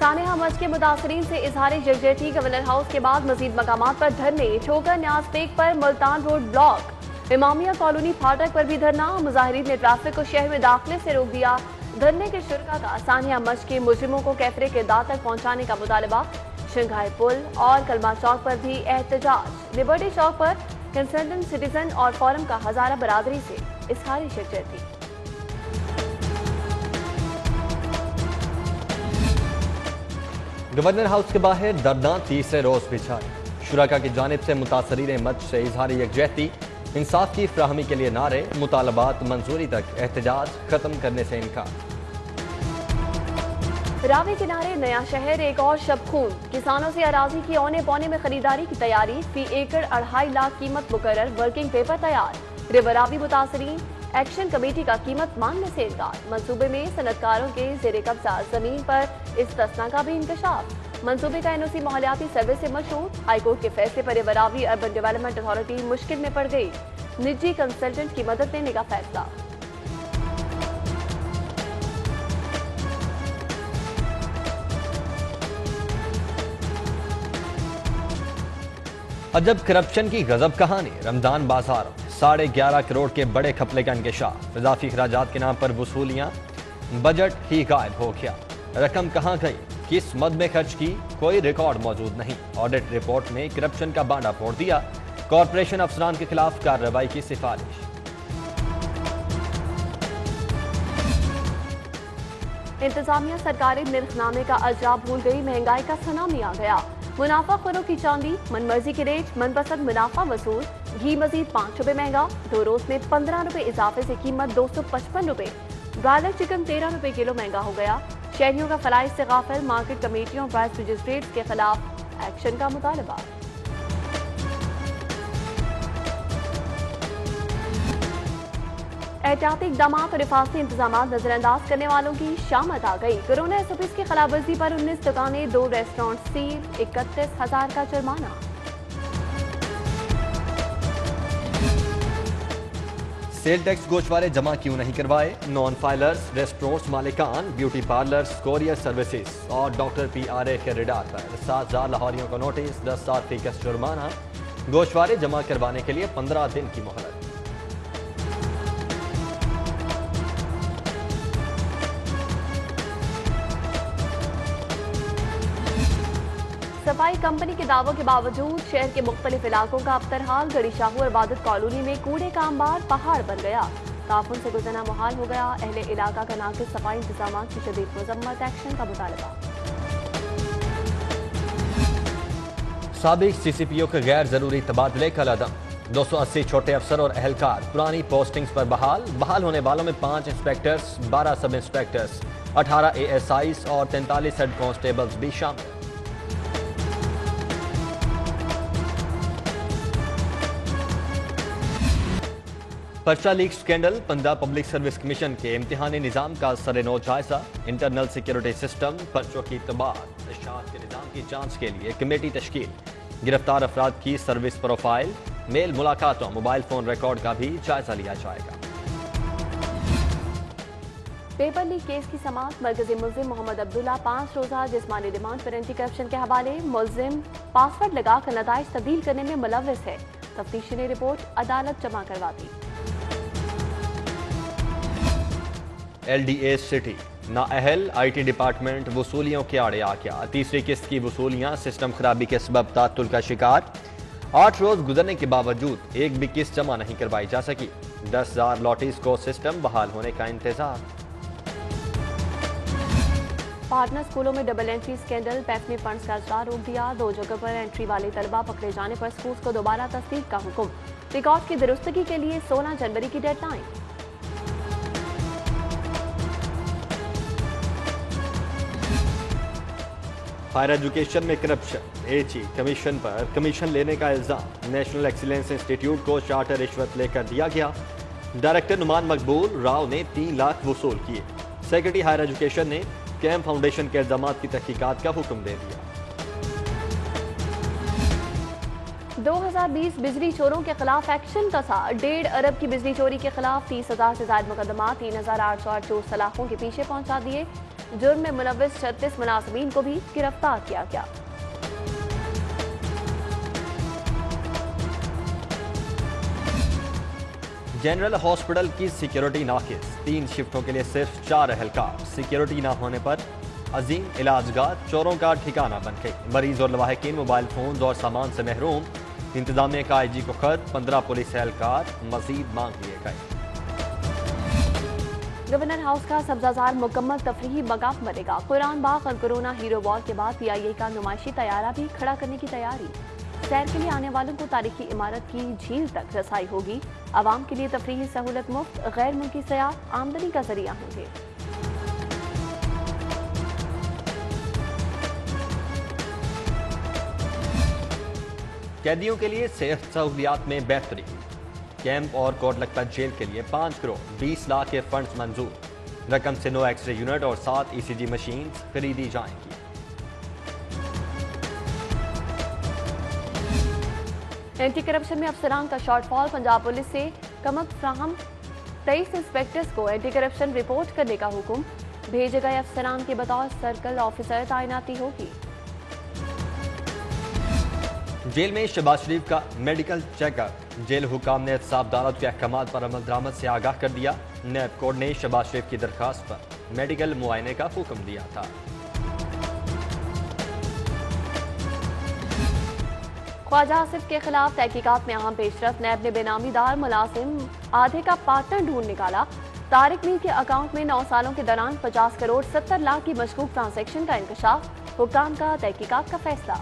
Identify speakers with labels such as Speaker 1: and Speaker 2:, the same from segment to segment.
Speaker 1: سانحہ مچ کے متاثرین سے اظہار یکجہتی، گورنر ہاؤس کے بعد مزید مقامات پر دھرنے، ٹھوکر نیاز پیک پر ملتان روڈ بلاک، امامیہ کالونی پھاٹک پر بھی دھرنا، مظاہرین نے ٹریفک کو شہر میں داخلے سے روک دیا۔ دھرنے کے شرکاء کا سانحہ مچ کے مجرموں کو کیفرے کے داع تک پہنچانے کا مطالبہ، شنگھائی پل اور کلمہ چوک پر بھی احتجاج، لبرٹی چوک پر کنسرنڈ سٹیزن اور فورم کا ہزارہ برادری سے اظہار یکجہتی۔
Speaker 2: گورنر ہاؤس کے باہر دھرنا تیسرے روز بھی جاری، شرکاء کی جانب سے متاثرین مچ سے اظہار یکجہتی، انصاف کی فراہمی کے لیے نعرے، مطالبات منظوری تک، احتجاج ختم کرنے سے انکار۔
Speaker 1: راوی کنارے نیا شہر ایک اور شب خون، کسانوں سے اراضی کی اونے پونے میں خریداری کی تیاری، فی ایکڑ 2.5 لاکھ قیمت مقرر، ورکنگ پیپر تیار، ریور راوی متاثرین ایکشن کمیٹی کا قیمت ماننے سے انکار، منصوبے میں صنعت کاروں کے زیر قبضہ زمین پر استثنا کا بھی انکشاف، منصوبے کا NOC ماحولیاتی سروے سے مشروط، ہائی کورٹ کے فیصلے پر ریور راوی اربن ڈیولپمنٹ اتھارٹی مشکل میں پڑ گئی، نجی کنسلٹنٹ کی مدد لینے کا فیصلہ۔
Speaker 2: عجب کرپشن کی غضب کہانی، رمضان بازار 11.5 کروڑ کے بڑے گھپلے کا انکشاف، اضافی اخراجات کے نام پر وصولیاں، بجٹ ہی غائب ہو گیا، رقم کہاں گئی، کس مد میں خرچ کی، کوئی ریکارڈ موجود نہیں، آڈٹ رپورٹ میں کرپشن کا بانڈا پھوڑ دیا، کارپوریشن افسران کے خلاف کارروائی کی سفارش۔
Speaker 1: انتظامیہ سرکاری نرخ نامے کا اجرا بھول گئی، مہنگائی کا سنامی آ گیا، منافع خوروں کی چاندی، من مرضی کے ریٹ، من پسند منافع وصول، گھی مزید 5 روپے مہنگا، 2 روز میں 15 روپے اضافے سے قیمت 255 روپے، برائلر چکن 13 روپے کلو مہنگا ہو گیا، شہریوں کا فلائش سے غافل، مارکیٹ کمیٹیوں پرائس مجسٹریٹس کے خلاف ایکشن کا مطالبہ۔ احتیاطی اقدامات اور حفاظتی انتظامات نظر انداز کرنے والوں کی شامت آ گئی، کورونا SOPs کی خلاف ورزی پر 19 دکانیں، 2 ریسٹورانٹ سیل، 31,000 کا جرمانہ۔
Speaker 2: سیل ٹیکس گوشوارے جمع کیوں نہیں کروائے، نان فائلرز، ریسٹورانٹس مالکان، بیوٹی پارلرز، کوریئر سروسز اور ڈاکٹر PRA کے ریڈار پر 7,000 لاہوریوں کو نوٹس، 10,000 فی کس جرمانہ، گوشوارے جمع کروانے کے لیے 15 دن کی مہلت۔
Speaker 1: صفائی کمپنی کے دعووں کے باوجود شہر کے مختلف علاقوں کا ابترحال، گڑی شاہو عبادت کالونی میں کوڑے کا انبار پہاڑ بن گیا، تعفن سے گزرنا محال ہو گیا، اہل علاقہ کا ناقص صفائی انتظامات کی شدید مذمت، ایکشن کا مطالبہ۔
Speaker 2: سابق CCPO کے غیر ضروری تبادلے کا عدم، 280 چھوٹے افسر اور اہلکار پرانی پوسٹنگز پر بحال ہونے والوں میں 5 انسپیکٹرز، 12 سب انسپیکٹرز، 18 ASIs اور 43 ہیڈ کانسٹیبلز بھی شامل۔ پرچہ leak scandal, Punjab public service commission کے امتحانی نظام کا سرنو جائزہ، انٹرنل سیکیورٹی سسٹم، پرچوں کی اعتبار، اشاعت کے نظام کی جانچ کے لیے کمیٹی تشکیل، گرفتار افراد کی سروس پروفائل، میل ملاقاتوں، موبائل فون ریکارڈ کا بھی جائزہ لیا جائے گا۔
Speaker 1: پیپر لیک کیس کی سماعت، مرکزی ملزم محمد عبداللہ 5 روزہ جسمانی ریمانڈ پر اینٹی کرپشن کے حوالے، ملزم پاسورڈ لگا کر نتائج تبدیل کرنے میں ملوث ہے، تفتیشی نے رپورٹ عدالت جمع کروا دی۔
Speaker 2: LDA سٹی نااہل، IT ڈپارٹمنٹ وصولیوں کے آڑے آ گیا، تیسری قسط کی وصولیاں سسٹم خرابی کے سبب تعطل کا شکار، 8 روز گزرنے کے باوجود ایک بھی قسط جمع نہیں کروائی جا سکی، 10,000 لاٹریز کو سسٹم بحال ہونے کا انتظار۔
Speaker 1: پارٹنر اسکولوں میں ڈبل انٹری سکینڈل، پیپ نے فنڈز کا اجرا روک دیا، 2 جگہ پر انٹری والے طلبہ پکڑے جانے پر اسکولز کو دوبارہ تصدیق کا حکم، ریکارڈ کی درستگی کے لیے 16 جنوری کی ڈیڈ لائن۔
Speaker 2: ہائر ایجوکیشن میں corruption, HE commission per commission لینے کا الزام، نیشنل ایکسیلنس انسٹی ٹیوٹ کو چارٹر رشوت لے کر دیا گیا، ڈائریکٹر نعمان مقبول راؤ نے 3 لاکھ وصول کیے، سیکرٹری ہائر ایجوکیشن نے کیم فاؤنڈیشن کے الزامات کی تحقیقات کا حکم دے دیا۔
Speaker 1: 2020 بجلی چوروں کے خلاف ایکشن کا سا، 1.5 ارب کی بجلی چوری کے خلاف 30,000 سے زائد مقدمات، 3,808 چور سلاخوں کے پیچھے پہنچا دیے، جرم میں ملوث 36 ملازمین کو بھی گرفتار کیا گیا۔
Speaker 2: جنرل ہاسپٹل کی سیکیورٹی ناقص، 3 شفٹوں کے لیے صرف 4 اہلکار، سیکیورٹی نہ ہونے پر عظیم علاج گاہ چوروں کا ٹھکانہ بن گئی، مریض اور لواحقین موبائل فونز اور سامان سے محروم، انتظامیہ کا آئی جی کو خط، 15 پولیس اہلکار مزید مانگ لیے گئے۔
Speaker 1: گورنر ہاؤس کا سبزہ زار مکمل تفریحی مقام بنے گا، قرآن باغ اور کرونا ہیرو وال کے بعد پی آئی اے کا نمائشی طیارہ بھی کھڑا کرنے کی تیاری، سیر کے لیے آنے والوں کو تاریخی عمارت کی جھیل تک رسائی ہوگی، عوام کے لیے تفریحی سہولت مفت، غیر ملکی سیاح آمدنی کا ذریعہ ہوں گے۔
Speaker 2: قیدیوں کے لیے صحت سہولیات میں بہتری، کیمپ اور کوٹ لکھپت جیل کے لیے 5 کروڑ 20 لاکھ کے فنڈز منظور، رقم سے 9 ایکس رے یونٹ اور 7 ای سی جی مشینز خریدی جائیں گی۔
Speaker 1: اینٹی کرپشن میں افسران کا شارٹ فال، پنجاب پولیس سے کمک فراہم، 23 انسپیکٹرز کو اینٹی کرپشن رپورٹ کرنے کا حکم، بھیجے گئے افسران کے بطور سرکل آفیسر تعیناتی ہوگی۔
Speaker 2: جیل میں شہباز شریف کا میڈیکل چیک اپ، جیل حکام نے احتساب عدالت کے احکامات پر عمل درآمد سے آگاہ کر دیا، نیب کورٹ نے شہباز شریف کی درخواست پر میڈیکل معائنے کا حکم دیا تھا۔
Speaker 1: خواجہ آصف کے خلاف تحقیقات میں اہم پیش رفت، نیب نے بے نامی دار ملازم آدھے کا پارٹنر ڈھونڈ نکالا، طارق میر کے اکاؤنٹ میں 9 سالوں کے دوران 50 کروڑ 70 لاکھ کی مشکوک ٹرانزیکشن کا انکشاف، حکام کا تحقیقات کا فیصلہ۔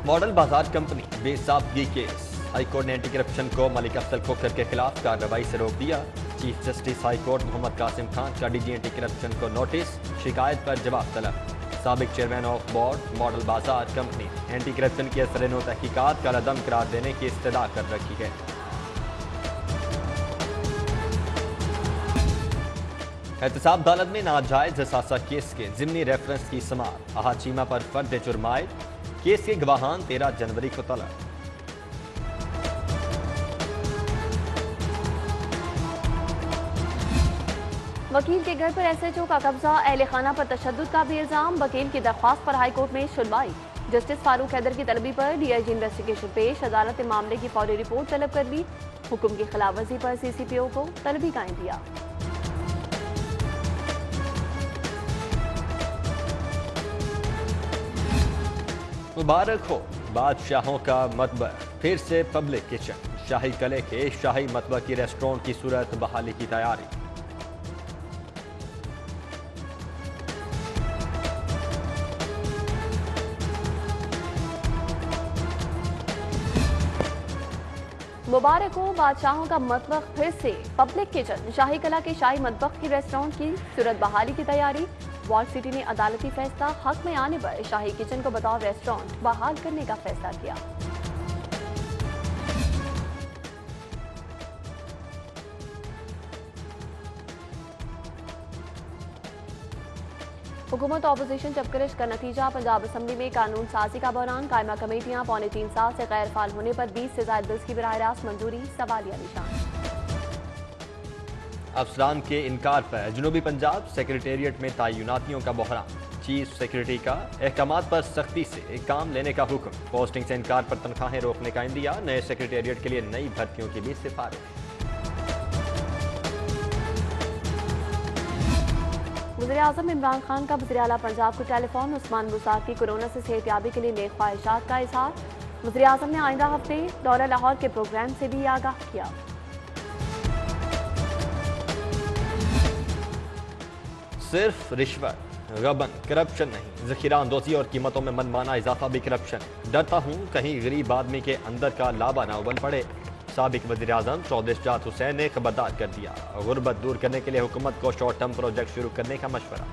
Speaker 2: ماڈل بازار کمپنی بے ضابطگی کیس، ہائی کورٹ نے اینٹی کرپشن کو ملک افضل کھوکھر کے خلاف کارروائی سے روک دیا، چیف جسٹس ہائی کورٹ محمد قاسم خان کا ڈی جی اینٹی کرپشن کو نوٹس، شکایت پر جواب طلب، سابق چیئرمین آف بورڈ ماڈل بازار کمپنی اینٹی کرپشن کی اثر نو تحقیقات کا عدم قرار دینے کی استدعا کر رکھی ہے۔ احتساب عدالت میں ناجائز اثاثہ کیس کے ضمنی ریفرنس کی سماعت، احد چیمہ پر فرد جرم عائد، کیس کے گواہان 13 جنوری کو طلب۔
Speaker 1: وکیل کے گھر پر ایس ایچ او کا قبضہ، اہل خانہ پر تشدد کا بھی الزام، وکیل کی درخواست پر ہائی کورٹ میں سنوائی، جسٹس فاروق حیدر کی طلبی پر ڈی آئی جی انویسٹیگیشن پیش، عدالت نے معاملے کی فوری رپورٹ طلب کر لی، حکم کی خلاف ورزی پر سی سی پی او کو طلبی قائم دیا۔
Speaker 2: مبارک ہو، بادشاہوں کا مطبخ پھر سے پبلک کچن، شاہی قلعے کے شاہی مطبخ کی ریسٹورنٹ کی صورت بحالی کی تیاری۔
Speaker 1: مبارک ہو، بادشاہوں کا مطبخ پھر سے پبلک کچن، شاہی قلعہ کے شاہی مطبخ کی ریسٹورنٹ کی صورت بحالی کی تیاری، وارڈ سٹی نے عدالتی فیصلہ حق میں آنے پر شاہی کچن کو بطور ریسٹورنٹ بحال کرنے کا فیصلہ کیا۔ حکومت اپوزیشن چپکرش کا نتیجہ، پنجاب اسمبلی میں قانون سازی کا بحران، قائمہ کمیٹیاں 3.25 سال سے غیر فعال ہونے پر 20 سے زائد بلز کی براہ راست منظوری، سوالیہ نشان۔
Speaker 2: افسران کے انکار پر جنوبی پنجاب سیکریٹریٹ میں تعیناتیوں کا بحران، چیف سیکریٹری کا احکامات پر سختی سے کام لینے کا حکم، پوسٹنگ سے انکار پر تنخواہیں روکنے کا عندیہ، نئے سیکریٹریٹ کے لیے نئی بھرتیوں کی بھی سفارش۔
Speaker 1: وزیراعظم عمران خان کا وزیر اعلیٰ پنجاب کو ٹیلی فون، عثمان بزدار کی کورونا سے صحت یابی کے لیے نیک خواہشات کا اظہار، وزیراعظم نے آئندہ ہفتے دورہ لاہور کے پروگرام سے بھی آگاہ کیا۔
Speaker 2: صرف رشوت، غبن، کرپشن نہیں، ذخیرہ اندوزی اور قیمتوں میں منمانا اضافہ بھی کرپشن، ڈرتا ہوں کہیں غریب آدمی کے اندر کا لابا نہ ابل پڑے، سابق وزیر اعظم چودھری شجاعت حسین نے خبردار کر دیا، غربت دور کرنے کے لیے حکومت کو شارٹ ٹرم پروجیکٹ شروع کرنے کا مشورہ۔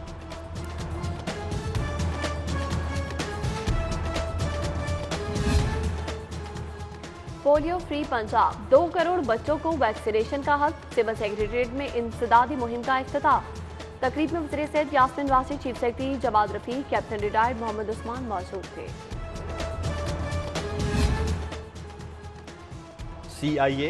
Speaker 1: پولیو فری پنجاب، 2 کروڑ بچوں کو ویکسینیشن کا حق، سول سیکریٹریٹ میں انسدادی مہم کا افتتاح، تقریب میں وزیر صحت یاسمین واسی، چیف سیکرٹری جواد رفیق، کیپٹن ریٹائرڈ محمد عثمان موجود تھے۔
Speaker 2: CIA